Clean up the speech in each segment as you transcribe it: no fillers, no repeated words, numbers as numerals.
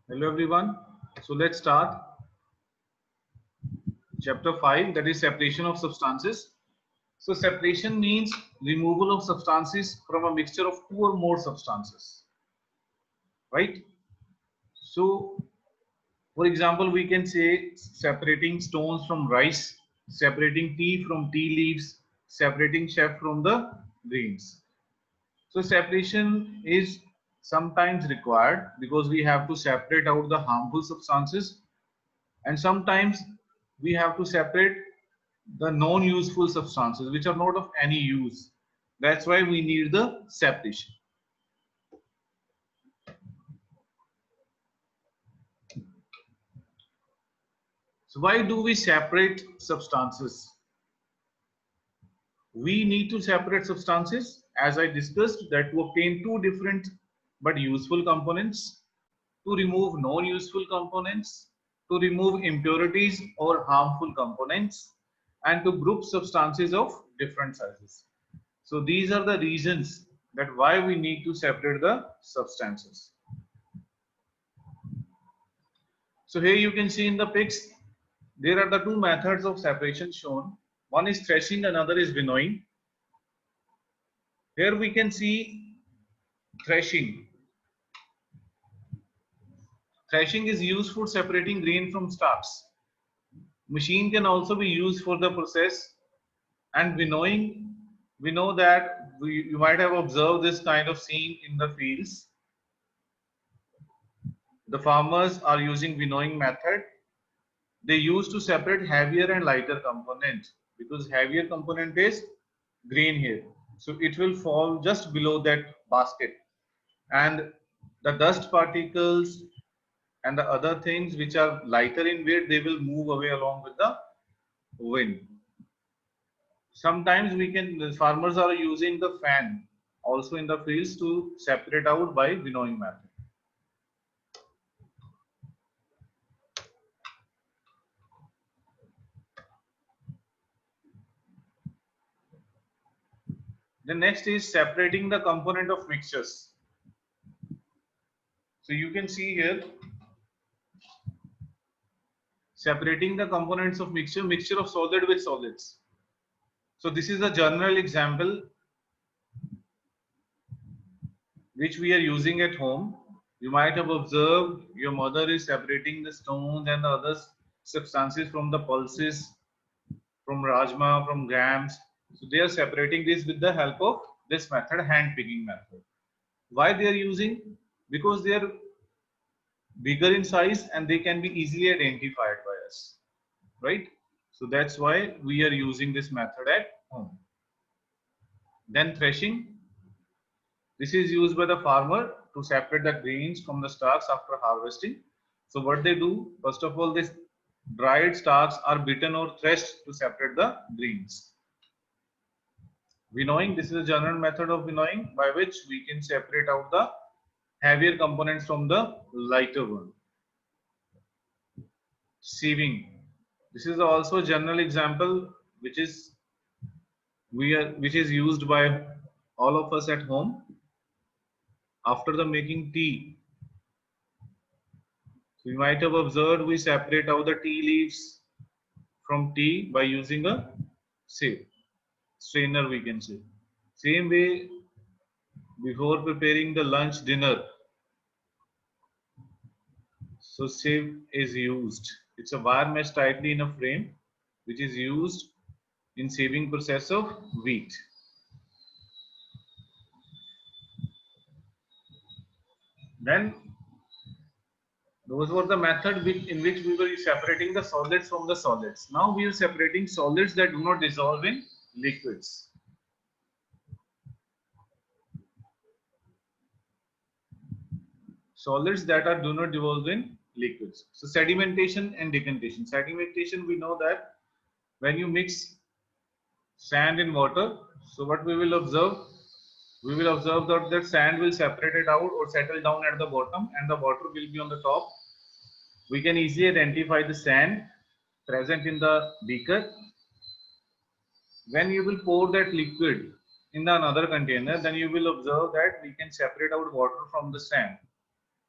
Hello everyone. So let's start chapter 5, that is separation of substances. So separation means removal of substances from a mixture of two or more substances, right? So for example, we can say separating stones from rice, separating tea from tea leaves, separating chef from the grains. So separation is sometimes required because we have to separate out the harmful substances, and sometimes we have to separate the non-useful substances which are not of any use. That's why we need the separation. So why do we separate substances? We need to separate substances, as I discussed, that to obtain two different but useful components, to remove non-useful components, to remove impurities or harmful components, and to group substances of different sizes. So these are the reasons that why we need to separate the substances. So here you can see in the pics, there are the two methods of separation shown. One is threshing, another is winnowing. Here we can see threshing. Threshing is used for separating grain from stalks. Machine can also be used for the process. And winnowing, we know that you might have observed this kind of scene in the fields. The farmers are using winnowing method. They use to separate heavier and lighter component, because heavier component is grain here. So it will fall just below that basket, and the dust particles and the other things which are lighter in weight, they will move away along with the wind. Sometimes the farmers are using the fan also in the fields to separate out by winnowing method. The next is separating the component of mixtures. So you can see here, separating the components of mixture of solid with solids. So this is a general example which we are using at home. You might have observed your mother is separating the stones and the other substances from the pulses, from rajma, from grams. So they are separating this with the help of this method, hand picking method. Why they are using? Because they are bigger in size and they can be easily identified by us, right? So that's why we are using this method at home. Then threshing. This is used by the farmer to separate the grains from the stalks after harvesting. So what they do, first of all, these dried stalks are beaten or threshed to separate the grains. Winnowing, this is a general method of winnowing by which we can separate out the heavier components from the lighter one. Sieving, this is also a general example which is used by all of us at home after the making tea. So you might have observed we separate out the tea leaves from tea by using a sieve, strainer we can say. Same way, before preparing the lunch dinner, so sieve is used. It's a wire mesh tightly in a frame which is used in sieving process of wheat. Then those were the method in which we were separating the solids from the solids. Now we are separating solids that do not dissolve in liquids. Solids that do not dissolve in liquids. So sedimentation and decantation. Sedimentation, we know that when you mix sand in water, so what we will observe? We will observe that sand will separate it out or settle down at the bottom and the water will be on the top. We can easily identify the sand present in the beaker. When you will pour that liquid in the another container, then you will observe that we can separate out water from the sand.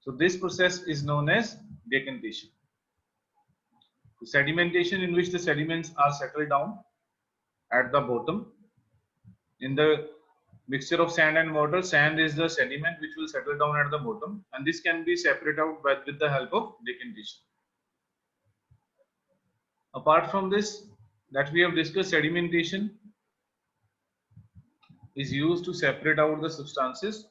So this process is known as decantation. Sedimentation, in which the sediments are settled down at the bottom. In the mixture of sand and water, sand is the sediment which will settle down at the bottom, and this can be separated out with the help of decantation. Apart from this, that we have discussed, sedimentation is used to separate out the substances.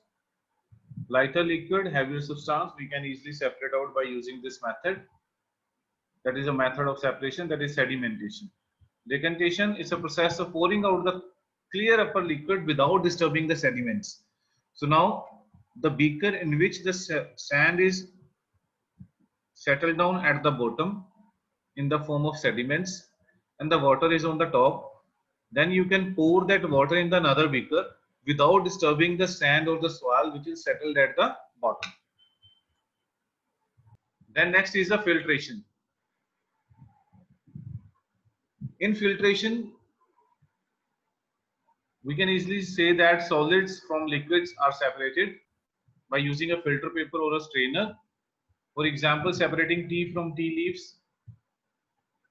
Lighter liquid, heavier substance, we can easily separate out by using this method. That is a method of separation, that is sedimentation. Decantation is a process of pouring out the clear upper liquid without disturbing the sediments. So now the beaker in which the sand is settled down at the bottom in the form of sediments and the water is on the top, then you can pour that water in the another beaker without disturbing the sand or the soil which is settled at the bottom. Then next is the filtration. In filtration, we can easily say that solids from liquids are separated by using a filter paper or a strainer. For example, separating tea from tea leaves,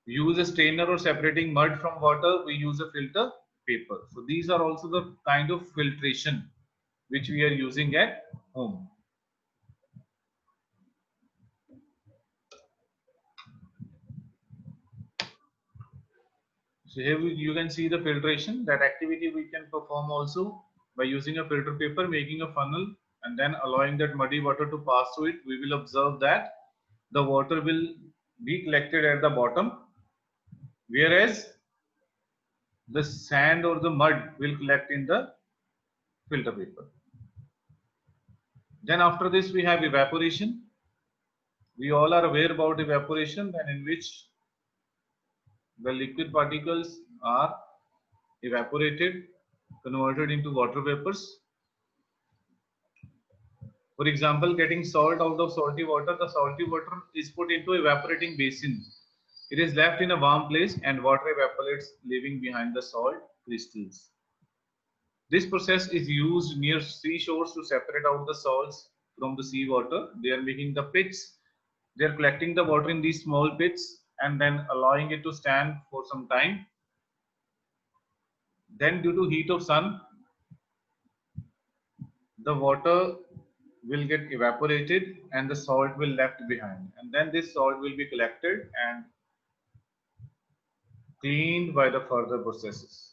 we use a strainer, or separating mud from water, we use a filter paper. So these are also the kind of filtration which we are using at home. So here you can see the filtration. That activity we can perform also by using a filter paper, making a funnel and then allowing that muddy water to pass through it. We will observe that the water will be collected at the bottom, whereas the sand or the mud will collect in the filter paper. Then after this we have evaporation. We all are aware about evaporation, and in which the liquid particles are evaporated, converted into water vapors. For example, getting salt out of salty water, the salty water is put into evaporating basin. It is left in a warm place and water evaporates, leaving behind the salt crystals. This process is used near seashores to separate out the salts from the sea water. They are making the pits. They are collecting the water in these small pits and then allowing it to stand for some time. Then due to heat of sun, the water will get evaporated and the salt will left behind, and then this salt will be collected and cleaned by the further processes.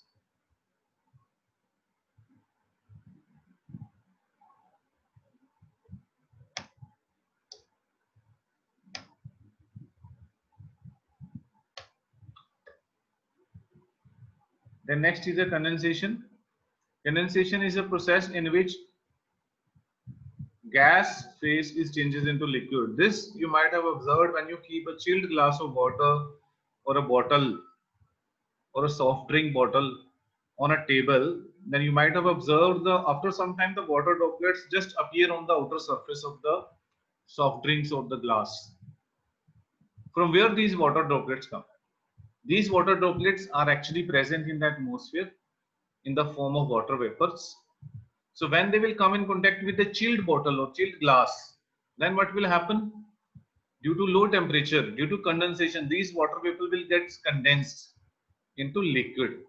Then next is the condensation. Condensation is a process in which gas phase is changes into liquid. This you might have observed when you keep a chilled glass of water or a bottle or a soft drink bottle on a table. Then you might have observed the after some time the water droplets just appear on the outer surface of the soft drinks or the glass. From where these water droplets come? These water droplets are actually present in the atmosphere in the form of water vapors. So when they will come in contact with the chilled bottle or chilled glass, then what will happen? Due to low temperature, due to condensation, these water vapor will get condensed into liquid,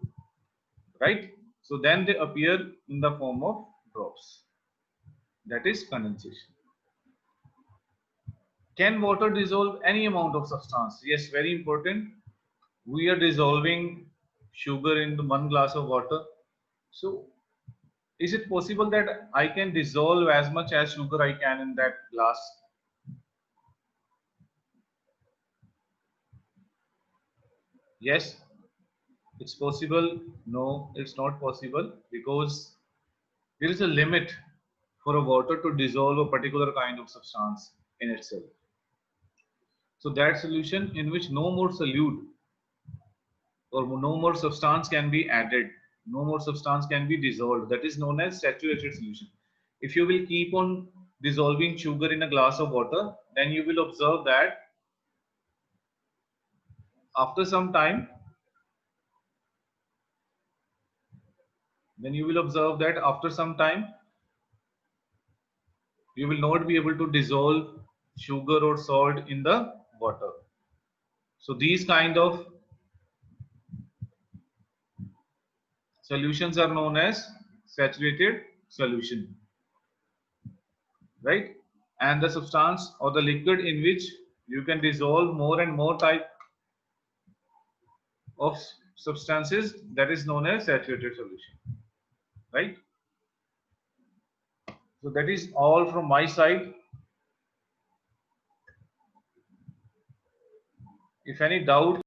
right? So then they appear in the form of drops. That is condensation. Can water dissolve any amount of substance? Yes, very important. We are dissolving sugar into 1 glass of water. So is it possible that I can dissolve as much as sugar I can in that glass? Yes, it's possible. No, it's not possible, because there is a limit for a water to dissolve a particular kind of substance in itself. So that solution in which no more solute or no more substance can be added, no more substance can be dissolved, that is known as saturated solution. If you will keep on dissolving sugar in a glass of water, then you will observe that after some time, you will not be able to dissolve sugar or salt in the water. So these kind of solutions are known as saturated solution, right? And the substance or the liquid in which you can dissolve more and more type of substances, that is known as saturated solution, right? So that is all from my side. If any doubt